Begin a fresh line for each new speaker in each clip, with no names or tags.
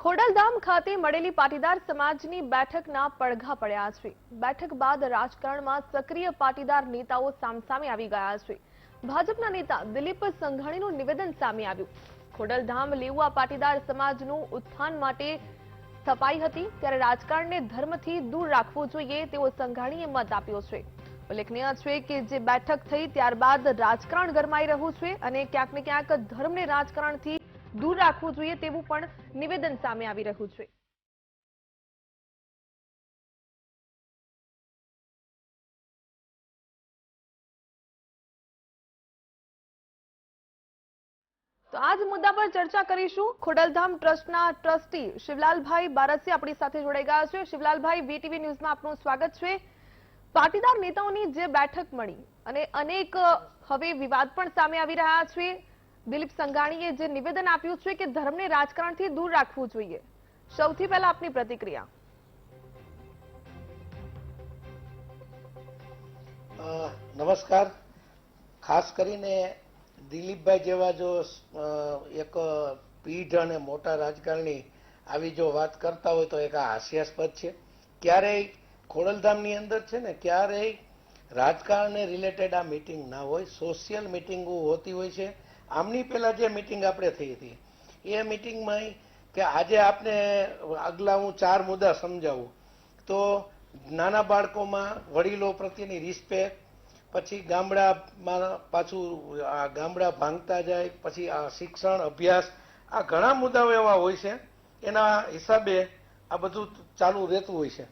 ખોડલધામ ખાતે મળેલી પાટીદાર સમાજની બેઠકના પડઘા પડ્યા છે। બેઠક બાદ રાજકારણમાં સક્રિય પાટીદાર નેતાઓ સામસામે આવી ગયા છે। ભાજપના નેતા દિલીપ સંઘાણીનું નિવેદન સામે આવ્યું। ખોડલધામ લેઉવા પાટીદાર સમાજનું ઉત્થાન માટે સ્થપાઈ હતી, ત્યારે રાજકારણને ધર્મથી દૂર રાખવું જોઈએ તેવો સંઘાણીએ મત આપ્યો છે। ઉલ્લેખનીય છે કે જે બેઠક થઈ ત્યારબાદ રાજકારણ ગરમાઈ રહ્યું છે અને ક્યાંક ને ક્યાંક ધર્મને રાજકારણથી दूर રાખવું જોઈએ તેવું પણ નિવેદન સામે આવી રહ્યું છે। તો આ જ મુદ્દા પર ચર્ચા કરીશું। ખોડલધામ ટ્રસ્ટના ટ્રસ્ટી શિવલાલભાઈ બારસિયા આપણી સાથે જોડાઈ ગયા છે। શિવલાલભાઈ, વીટીવી ન્યૂઝમાં આપનું સ્વાગત છે। પાટીદાર નેતાઓની જે બેઠક મળી અને અનેક હવે વિવાદ પણ સામે આવી રહ્યા છે। દિલીપ સંઘાણીએ જે નિવેદન આપ્યું છે કે ધર્મને રાજકારણથી દૂર રાખવું જોઈએ, સૌથી પહેલા આપની પ્રતિક્રિયા।
નમસ્કાર। ખાસ કરીને દિલીપભાઈ જેવા જો એક પીઢ અને મોટા રાજકારણી આવી જો વાત કરતા હોય તો એક આ હાસ્યાસ્પદ છે। ક્યારેય ખોડલધામની અંદર છે ને ક્યારેય રાજકારણને રિલેટેડ આ મિટિંગ ના હોય, સોશિયલ મિટિંગો હોતી હોય છે। આમની પહેલા જે મિટિંગ આપણે થઈ હતી એ મિટિંગમાં કે આજે આપણે આગલા હું 4 મુદ્દા સમજાવું તો નાના બાળકોમાં વડીલો પ્રત્યેની રિસ્પેક્ટ, પછી ગામડામાં પાછું આ ગામડા ભાંગતા જાય, પછી આ શિક્ષણ અભ્યાસ, આ ઘણા મુદ્દાઓ એવા હોય છે, એના હિસાબે આ બધું ચાલુ રહેતું હોય છે।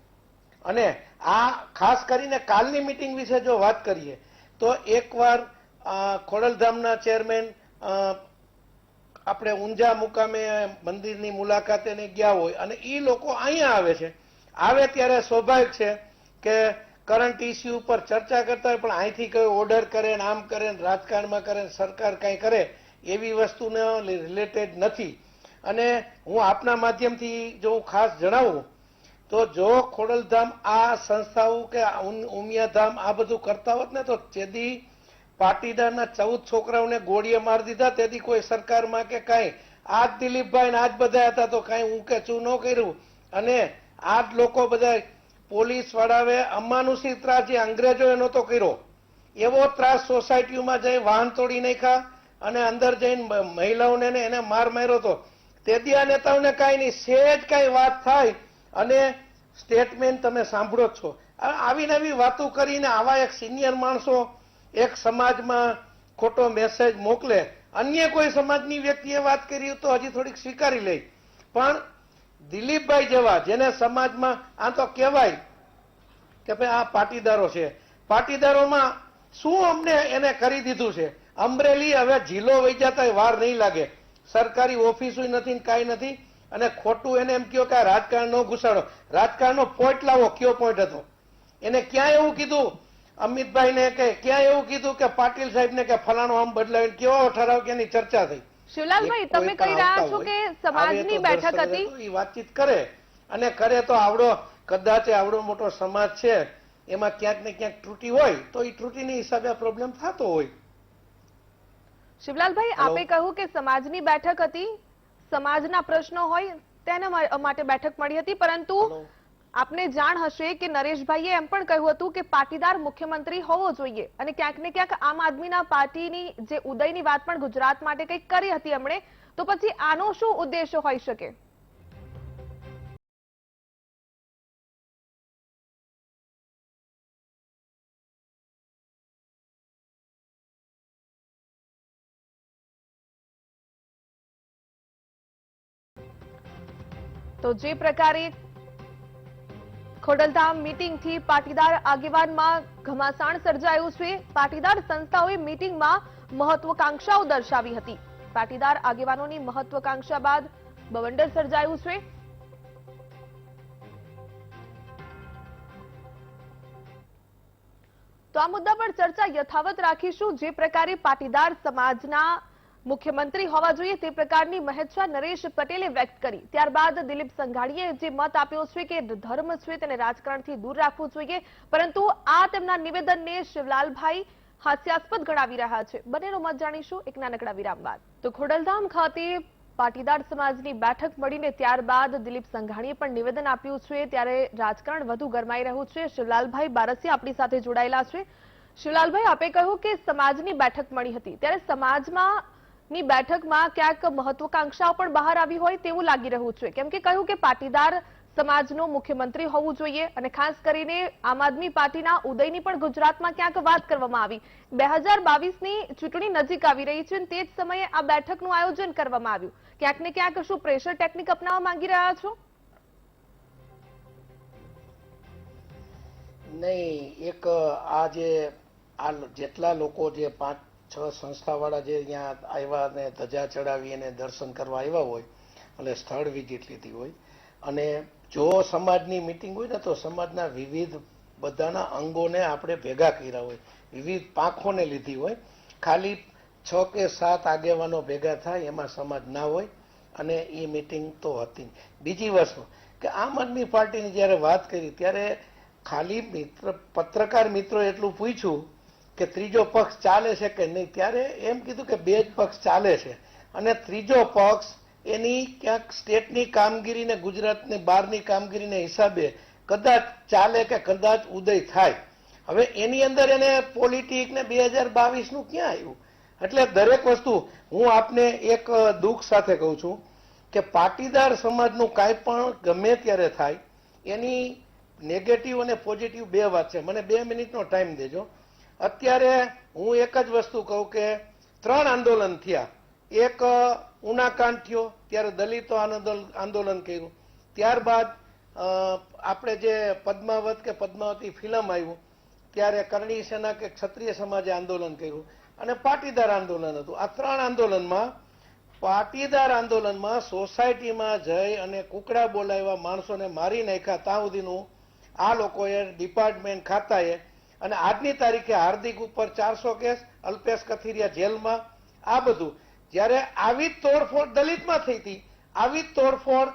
અને આ ખાસ કરીને કાલની મિટિંગ વિશે જો વાત કરીએ તો એકવાર ખોડલધામના ચેરમેન આપણે ઊંઝા મુકામે મંદિરની મુલાકાતે ગયા હોય અને એ લોકો અહીંયા આવે છે, આવે ત્યારે સ્વાભાવિક છે કે કરંટ ઇસ્યુ ઉપર ચર્ચા કરતા હોય, પણ અહીંથી કઈ ઓર્ડર કરે ને આમ કરે ને રાજકારણમાં કરે ને સરકાર કઈ કરે એવી વસ્તુને રિલેટેડ નથી। અને હું આપના માધ્યમથી જો ખાસ જણાવું તો જો ખોડલધામ આ સંસ્થાઓ કે ઉમિયાધામ આ બધું કરતા હોત ને તો જેદી પાટીદારના 14 છોકરાઓને ગોળીએ મારી દીધા તેથી કોઈ સરકારમાં કે કાંઈ આજ દિલીપભાઈ ને આજ બધા હતા તો કાંઈ ઊંકે ચૂ ન કર્યું। અને આ જ લોકો બધા પોલીસ વાળાએ અમાનુષી ત્રાસ જે અંગ્રેજોએ નહોતો કર્યો એવો ત્રાસ સોસાયટીઓમાં જઈ વાહન તોડી નાખ્યા અને અંદર જઈને મહિલાઓને એને માર માર્યો હતો। તેથી આ નેતાઓને કાંઈ નહીં, સહેજ કાંઈ વાત થાય અને સ્ટેટમેન્ટ તમે સાંભળો જ છો। આવી નવી વાતો કરીને આવા એક સિનિયર માણસો એક સમાજમાં ખોટો મેસેજ મોકલે, અન્ય કોઈ સમાજની વ્યક્તિએ વાત કરી તો હજી થોડીક સ્વીકારી લે, પણ દિલીપભાઈ જેવા જેને સમાજમાં આ તો કહેવાય કે ભાઈ આ પાટીદારો છે, પાટીદારોમાં શું અમને એને કરી દીધું છે। અમરેલી હવે જિલ્લો વહી જતા વાર નહીં લાગે, સરકારી ઓફિસો નથી કાંઈ નથી, અને ખોટું એને એમ કહ્યો કે આ રાજકારણ નો ઘુસાડો, રાજકારણનો પોઈન્ટ લાવો, કયો પોઈન્ટ હતો એને? ક્યાં એવું કીધું અમિતભાઈ ને કે ક્યાં એવું કીધું કે પાટીલ સાહેબ ને કે ફલાણો આમ બદલાવીને કેવો ઠરાવ કે એની ચર્ચા થઈ?
શિવલાલભાઈ, તમે કહી રહ્યા છો કે સમાજની બેઠક હતી,
એ વાતચીત કરે અને કરે તો આવડો કદાચ આવડો મોટો સમાજ છે એમાં ક્યાંક ને ક્યાંક ત્રુટી હોય તો એ ત્રુટીની હિસાબે પ્રોબ્લેમ થતો હોય।
શિવલાલભાઈ, આપે કહ્યું કે સમાજની બેઠક હતી, સમાજના પ્રશ્નો હોય તેના માટે બેઠક મળી હતી, પરંતુ આપને જાણ હશે કે નરેશભાઈએ એમ પણ કહ્યું હતું કે પાટીદાર મુખ્યમંત્રી હોવો જોઈએ અને ક્યાંક ને ક્યાંક આમ આદમીના પાર્ટીની જે ઉદયની વાત પણ ગુજરાત માટે કંઈક કરી હતી એમણે, તો પછી આનો શું ઉદ્દેશ્ય હોઈ શકે? તો જે પ્રકારે ખોડલધામ મીટિંગથી પાટીદાર આગેવાનમાં ઘમાસાણ સર્જાયું છે, પાટીદાર સંસ્થાઓએ મીટિંગમાં મહત્વાકાંક્ષાઓ દર્શાવી હતી। પાટીદાર આગેવાનોની મહત્વાકાંક્ષા બાદ બવંડર સર્જાયું છે। તો આ મુદ્દા પર ચર્ચા યથાવત રાખીશું। જે પ્રકારે પાટીદાર સમાજના મુખ્યમંત્રી હોવા જોઈએ તે પ્રકારની મહેચ્છા નરેશ પટેલે વ્યક્ત કરી, ત્યારબાદ દિલીપ સંઘાણીએ જે મત આપ્યો છે કે ધર્મ છે તેને રાજકારણથી દૂર રાખવું જોઈએ, પરંતુ આ તેમના નિવેદનને શિવલાલભાઈ હાસ્યાસ્પદ ગણાવી રહ્યા છે। બંનેનો મત જાણીશું એક નાનકડા વિરામ બાદ। તો ખોડલધામ ખાતે પાટીદાર સમાજની બેઠક મળીને ત્યારબાદ દિલીપ સંઘાણીએ પણ નિવેદન આપ્યું છે ત્યારે રાજકારણ વધુ ગરમાઈ રહ્યું છે। શિવલાલભાઈ બારસિયા આપણી સાથે જોડાયેલા છે। શિવલાલભાઈ, આપે કહ્યું કે સમાજની બેઠક મળી હતી ત્યારે સમાજની બેઠકમાં ક્યાંક મહત્વાકાંક્ષાઓ પણ બહાર આવી હોય તેવું લાગી રહ્યું છે, કેમ કે કહ્યું કે પાટીદાર સમાજનો મુખ્યમંત્રી હોવું જોઈએ અને ખાસ કરીને આમ આદમી પાર્ટીના ઉદયની પણ ગુજરાતમાં ક્યાંક વાત કરવામાં આવી। 2022ની ચૂંટણી નજીક આવી રહી છે અને તે જ સમયે આ બેઠકનું આયોજન કરવામાં આવ્યું। ક્યાંક ને ક્યાંક શું પ્રેશર ટેકનિક અપનાવવા માંગી રહ્યા છો?
નહીં, એક આ જેટલા લોકો જે 5-6 સંસ્થાવાળા જે અહીંયા આવ્યા અને ધજા ચડાવી અને દર્શન કરવા આવ્યા હોય એટલે સ્થળ વિઝિટ લીધી હોય અને જો સમાજની મિટિંગ હોય ને તો સમાજના વિવિધ બધાના અંગોને આપણે ભેગા કર્યા હોય, વિવિધ પાંખોને લીધી હોય, ખાલી 6 કે 7 આગેવાનો ભેગા થાય એમાં સમાજ ના હોય અને એ મિટિંગ તો હતી। બીજી વસ્તુ કે આમ આદમી પાર્ટીની જ્યારે વાત કરી ત્યારે ખાલી પત્રકાર મિત્રો એટલું પૂછ્યું કે ત્રીજો પક્ષ ચાલે છે કે નહીં, ત્યારે એમ કીધું કે 2 જ પક્ષ ચાલે છે અને ત્રીજો પક્ષ એની ક્યાંક સ્ટેટની કામગીરી ને ગુજરાતની બહારની કામગીરીને હિસાબે કદાચ ચાલે કે કદાચ ઉદય થાય। હવે એની અંદર એને પોલિટિક ને 2022નું ક્યાં આવ્યું? એટલે દરેક વસ્તુ હું આપને એક દુઃખ સાથે કહું છું કે પાટીદાર સમાજનું કાંઈ પણ ગમે ત્યારે થાય એની નેગેટિવ અને પોઝિટિવ 2 વાત છે। મને 2 મિનિટનો ટાઈમ દેજો। અત્યારે હું એક જ વસ્તુ કહું કે 3 આંદોલન થયા। એક ઉનાકાંડ થયો ત્યારે દલિતો આંદોલન કર્યું, ત્યારબાદ આપણે જે પદ્માવત કે પદ્માવતી ફિલ્મ આવ્યું ત્યારે કરણી સેના કે ક્ષત્રિય સમાજે આંદોલન કર્યું અને પાટીદાર આંદોલન હતું। આ 3 આંદોલનમાં પાટીદાર આંદોલનમાં સોસાયટીમાં જઈ અને કુકડા બોલાવ્યા, માણસોને મારી નાખ્યા, ત્યાં સુધીનું આ લોકોએ ડિપાર્ટમેન્ટ ખાતાએ અને આજની તારીખે હાર્દિક ઉપર 400 કેસ, અલ્પેશ કથિરિયા જેલમાં, આ બધું જ્યારે આવી તોડફોડ દલિતમાં થઈ હતી, આવી તોડફોડ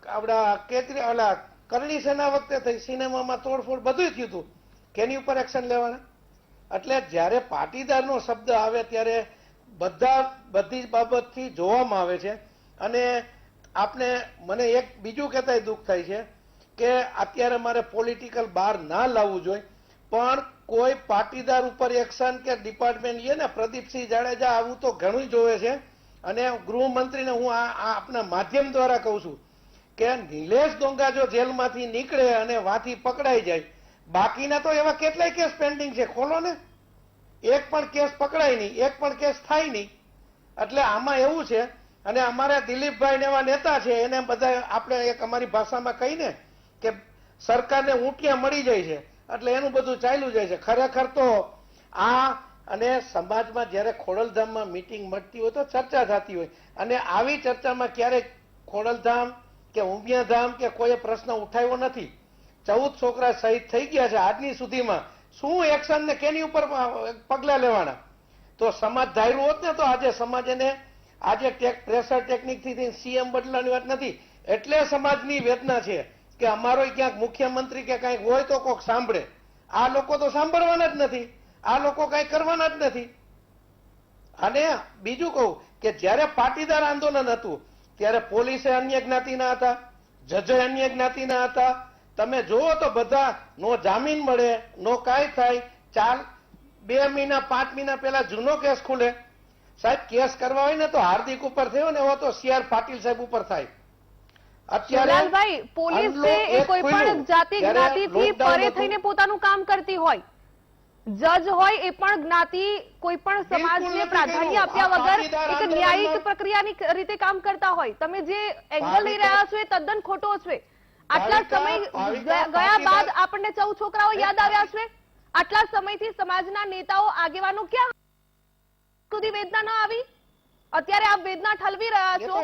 આપણા કરણી સેના વખતે થઈ, સિનેમામાં તોડફોડ બધું થયું હતું, કેની ઉપર એક્શન લેવાના? એટલે જ્યારે પાટીદારનો શબ્દ આવે ત્યારે બધી બાબતથી જોવામાં આવે છે અને મને એક બીજું કહેતાય દુઃખ થાય છે કે અત્યારે મારે પોલિટિકલ બહાર ના લાવવું જોઈએ પણ કોઈ પાટીદાર ઉપર એક્શન કે ડિપાર્ટમેન્ટ લે ને, પ્રદીપસિંહ જાડેજા આવું તો ઘણું જોવે છે અને ગૃહમંત્રીને હું આપના માધ્યમ દ્વારા કહું છું કે નિલેશ ડોંગા જો જેલમાંથી નીકળે અને વાથી પકડાઈ જાય, બાકીના તો એવા કેટલાય કેસ પેન્ડિંગ છે, ખોલો ને, એક પણ કેસ પકડાય નહીં, એક પણ કેસ થાય નહીં। એટલે આમાં એવું છે અને અમારા દિલીપભાઈ એવા નેતા છે એને બધા આપણે એક અમારી ભાષામાં કહીને કે સરકારને ઊંટિયા મળી જાય છે એટલે એનું બધું ચાલ્યું જાય છે। ખરેખર તો આ અને સમાજમાં જ્યારે ખોડલધામમાં મિટિંગ મળતી હોય તો ચર્ચા થતી હોય અને આવી ચર્ચામાં ક્યારેક ખોડલધામ કે ઉમિયાધામ કે કોઈ પ્રશ્ન ઉઠાવ્યો નથી। 14 છોકરા શહીદ થઈ ગયા છે આજની સુધીમાં, શું એક્શન ને કેની ઉપર પગલા લેવાના? તો સમાજ ધાર્યું હોત ને તો આજે સમાજ એને આજે પ્રેશર ટેકનિક થી સીએમ બદલાની વાત નથી, એટલે સમાજની વેદના છે કે અમારો ક્યાંક મુખ્યમંત્રી કે કંઈક હોય તો કોઈક સાંભળે। આ લોકો તો સાંભળવાના જ નથી, આ લોકો કઈ કરવાના જ નથી। અને બીજું કહું કે જ્યારે પાટીદાર આંદોલન હતું ત્યારે પોલીસે અન્ય જ્ઞાતિના હતા, જજે અન્ય જ્ઞાતિના હતા, તમે જુઓ તો બધા નો જામીન મળે, નો કાંઈ થાય, 2 મહિના 5 મહિના પહેલા જૂનો કેસ ખુલે। સાહેબ કેસ કરવા હોય ને તો હાર્દિક ઉપર થયો ને એવો તો CR પાટીલ સાહેબ ઉપર થાય।
શિવલાલભાઈ, પોલીસ છે એ કોઈ પણ જાતિ જ્ઞાતિથી પરે થઈને પોતાનું કામ કરતી હોય, જજ હોય એ પણ જ્ઞાતિ કોઈ પણ સમાજને પ્રાધાન્ય આપ્યા વગર એક ન્યાયિક પ્રક્રિયાની રીતે કામ કરતા હોય। તમે જે એંગલ લઈ રહ્યા છો એ તદ્દન ખોટો છે। આટલા સમય ગયા બાદ આપણને 14 છોકરાઓ યાદ આવ્યા છે? આટલા સમયથી સમાજના નેતાઓ આગેવાનો ક્યાં સુધી વેદના ન આવી? અત્યારે આપ વેદના ઠલવી રહ્યા છો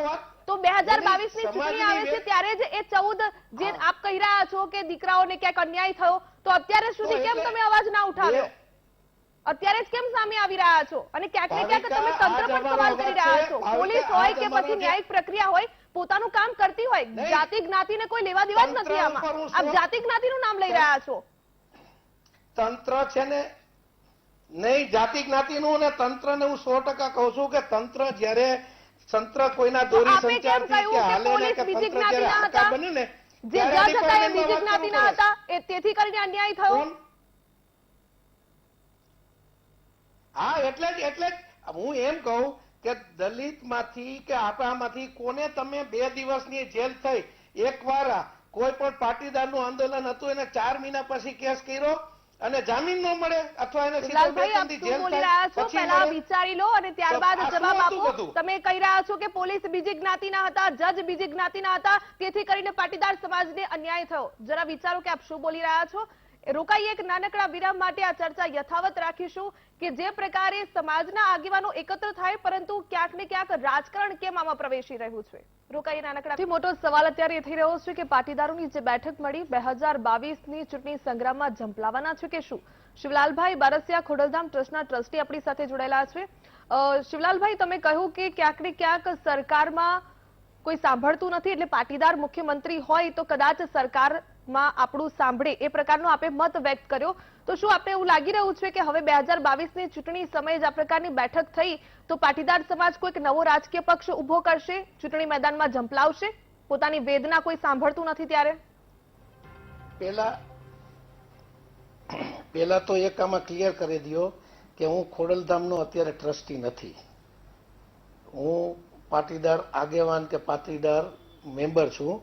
તો 2022ની ચૂંટણી આવે છે ત્યારે જ એ 14 જે આપ કહી રહ્યા છો કે દીકરાઓને ક્યાંક અન્યાય થયો તો અત્યારે સુધી કેમ તમે અવાજ ના ઉઠાવ્યો? અત્યારે જ કેમ સામે આવી રહ્યા છો? અને ક્યાંક ને ક્યાંક તમે તંત્ર પર સવાલ કરી રહ્યા છો। પોલીસ હોય કે પછી ન્યાયિક પ્રક્રિયા હોય પોતાનું કામ કરતી હોય, જાતિ જ્ઞાતિને કોઈ લેવા દેવા જ નથી આમાં। આપ જાતિ જ્ઞાતિનું નામ લઈ રહ્યા છો।
તંત્ર છે ને, નહીં જાતિ જ્ઞાતિનું અને તંત્રને હું 100% કહું છું કે તંત્ર જ્યારે તંત્ર કોઈના
તો
દોરી
આપે કેમ
સંચારથી કે
કહ્યું કે
હાલે ને
પોલીસ
કે
બીજી
તંત્ર જ્યારે
જ્ઞાતિના
આકાર
હતા?
બને ને
જે
ત્યારે
જજ હતા એ
ડિપાર્ટમેન્ટમાં
બીજી
વાત કરવું
જ્ઞાતિના
પડે.
હતા, તેથી કરીને અન્યાય થયો.
કોણ? હા, એટલે જ હું એમ કહું કે દલિતમાંથી કે આપણામાંથી કોને તમે 2 દિવસની જેલ થઈ, એકવાર કોઈ પણ પાટીદારનું આંદોલન હતું એને 4 મહિના પછી કેસ કર્યો અને જામીન ન મળે અથવા એને સીધો
લાલભાઈ, આપ
2-3 દી
શું
જેલ
બોલી
થાય
રહ્યા છો
પછી
પહેલા
મળે?
વિચારી લો અને ત્યારબાદ
તો આ
જવાબ
શું હતું
આપો.
બધું?
તમે કહી રહ્યા છો કે પોલીસ બીજી જ્ઞાતિના હતા, જજ બીજી જ્ઞાતિના હતા, તેથી કરીને પાટીદાર સમાજને અન્યાય થયો. જરા વિચારો કે આપ શું બોલી રહ્યા છો. રોકાઈએ એક નાનકડા વિરામ માટે. આ ચર્ચા યથાવત રાખીશું કે જે પ્રકારે સમાજના આગેવાનો એકત્ર થાય, પરંતુ ક્યાંક ને ક્યાંક રાજકારણ કેમ આમાં પ્રવેશી રહ્યું છે. રોકાઈએ નાનકડા. સૌથી મોટો સવાલ અત્યારે એ થઈ રહ્યો છે કે પાટીદારોની જે બેઠક મળી 2022ની ચૂંટણી સંગ્રામમાં ઝંપલાવાના છે કે શું? શિવલાલભાઈ બારસિયા ખોડલધામ ટ્રસ્ટના ટ્રસ્ટી આપણી સાથે જોડાયેલા છે. શિવલાલભાઈ, તમે કહ્યું કે ક્યાંક ને ક્યાંક સરકારમાં કોઈ સાંભળતું નથી, એટલે પાટીદાર મુખ્યમંત્રી હોય તો કદાચ સરકારમાં આપણું સાંભળે, એ પ્રકારનો આપે મત વ્યક્ત કર્યો. તો શું આપને એવું લાગી રહ્યું છે કે હવે 2022ની ચૂંટણી સમયે જ આ પ્રકારની બેઠક થઈ તો પાટીદાર સમાજ કોઈક નવો રાજકીય પક્ષ ઉભો કરશે, ચૂંટણી મેદાનમાં ઝંપલાવશે? પોતાની વેદના કોઈ સાંભળતું નથી ત્યારે
પેલા તો એક આમાં ક્લિયર કરી દો કે હું ખોડલધામનો અત્યારે ટ્રસ્ટી નથી. હું પાટીદાર આગેવાન કે પાટીદાર મેમ્બર છું.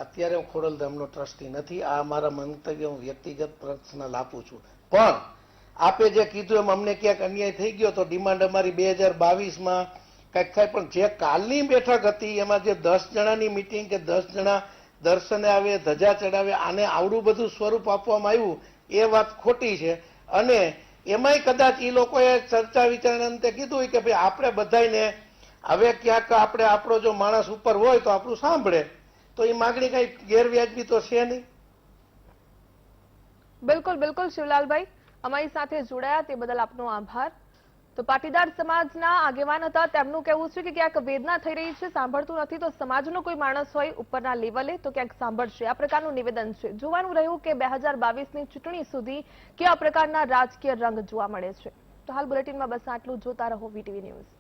અત્યારે હું ખોડલધામનો ટ્રસ્ટી નથી. આ મારા મંતવ્ય હું વ્યક્તિગત પર્સનલ આપું છું. પણ આપે જે કીધું એમ અમને ક્યાંક અન્યાય થઈ ગયો તો ડિમાન્ડ અમારી 2022માં કંઈક થાય. પણ જે કાલની બેઠક હતી એમાં જે 10 જણાની મિટિંગ કે 10 જણા દર્શને આવે, ધજા ચડાવે, આને આવડું બધું સ્વરૂપ આપવામાં આવ્યું એ વાત ખોટી છે. અને એમાંય કદાચ એ લોકોએ ચર્ચા વિચારણા અંતે કીધું કે ભાઈ આપણે બધાને હવે ક્યાંક આપણે આપણો જો માણસ ઉપર હોય તો આપણું સાંભળે, તો એ માગણી કઈ ગેરવ્યાજબી તો છે નહીં.
બિલકુલ બિલકુલ શિવલાલભાઈ, અમારી સાથે જોડાયા તે બદલ આપનો આભાર. તો પાટીદાર સમાજના આગેવાન હતા, તેમનું કહેવું છે કે ક્યાંક વેદના થઈ રહી છે, સાંભળતું નથી. તો સમાજનો કોઈ માણસ હોય ઉપરના લેવલે તો ક્યાંક સાંભળશે, આ પ્રકારનું નિવેદન છે. જોવાનું રહ્યું કે 2022ની ચૂંટણી સુધી કેવા પ્રકારના રાજકીય રંગ જોવા મળે છે. તો હાલ બુલેટિનમાં બસ આટલું. જોતા રહો વીટીવી ન્યૂઝ.